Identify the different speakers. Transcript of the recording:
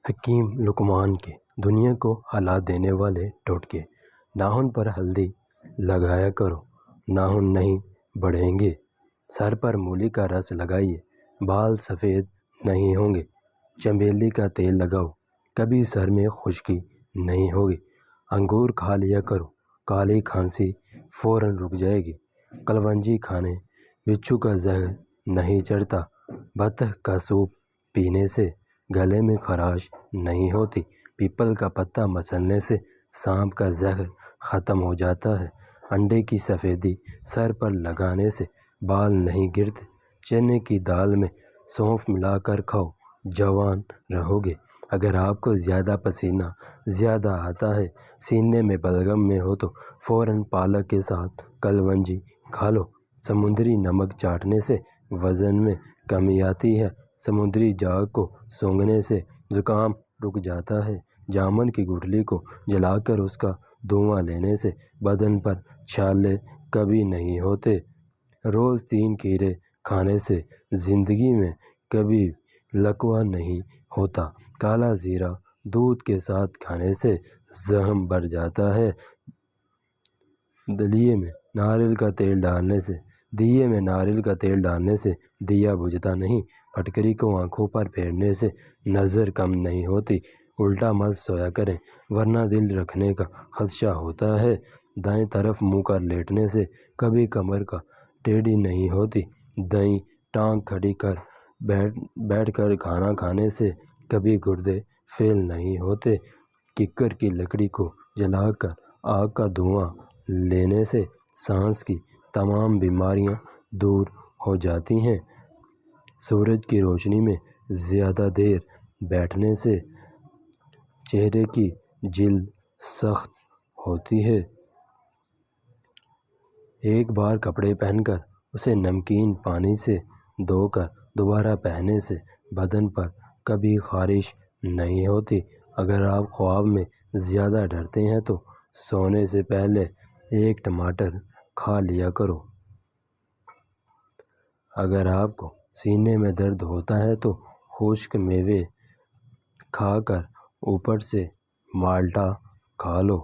Speaker 1: حکیم لقمان کے دنیا کو ہلا دینے والے ٹوٹکے۔ ناخن پر ہلدی لگایا کرو، ناخن نہیں بڑھیں گے۔ سر پر مولی کا رس لگائیے، بال سفید نہیں ہوں گے۔ چمیلی کا تیل لگاؤ، کبھی سر میں خشکی نہیں ہوگی۔ انگور کھا لیا کرو، کالی کھانسی فوراً رک جائے گی۔ کلونجی کھانے بچھو کا زہر نہیں چڑھتا۔ بطخ کا سوپ پینے سے گلے میں خراش نہیں ہوتی۔ پیپل کا پتا مسلنے سے سانپ کا زہر ختم ہو جاتا ہے۔ انڈے کی سفیدی سر پر لگانے سے بال نہیں گرتے۔ چنے کی دال میں سونف ملا کر کھاؤ، جوان رہو گے۔ اگر آپ کو زیادہ پسینہ زیادہ آتا ہے، سینے میں بلغم میں ہو تو فوراً پالک کے ساتھ کلونجی کھا لو۔ سمندری نمک چاٹنے سے وزن میں کمی آتی ہے۔ سمندری جاگ کو سونگھنے سے زکام رک جاتا ہے۔ جامن کی گٹھلی کو جلا کر اس کا دھواں لینے سے بدن پر چھالے کبھی نہیں ہوتے۔ روز 3 کھیرے کھانے سے زندگی میں کبھی لقوہ نہیں ہوتا۔ کالا زیرہ دودھ کے ساتھ کھانے سے زخم بڑھ جاتا ہے۔ دیے میں ناریل کا تیل ڈالنے سے دیا بجھتا نہیں۔ پھٹکری کو آنکھوں پر پھیرنے سے نظر کم نہیں ہوتی۔ الٹا مت سویا کریں ورنہ دل رکھنے کا خدشہ ہوتا ہے۔ دائیں طرف منہ کر لیٹنے سے کبھی کمر کا ٹیڑھی نہیں ہوتی۔ دائیں ٹانگ کھڑی کر بیٹھ کر کھانا کھانے سے کبھی گردے فیل نہیں ہوتے۔ ککر کی لکڑی کو جلا کر آگ کا دھواں لینے سے سانس کی تمام بیماریاں دور ہو جاتی ہیں۔ سورج کی روشنی میں زیادہ دیر بیٹھنے سے چہرے کی جلد سخت ہوتی ہے۔ ایک بار کپڑے پہن کر اسے نمکین پانی سے دھو کر دوبارہ پہننے سے بدن پر کبھی خارش نہیں ہوتی۔ اگر آپ خواب میں زیادہ ڈرتے ہیں تو سونے سے پہلے 1 ٹماٹر کھا لیا کرو۔ اگر آپ کو سینے میں درد ہوتا ہے تو خشک میوے کھا کر اوپر سے مالٹا کھا لو۔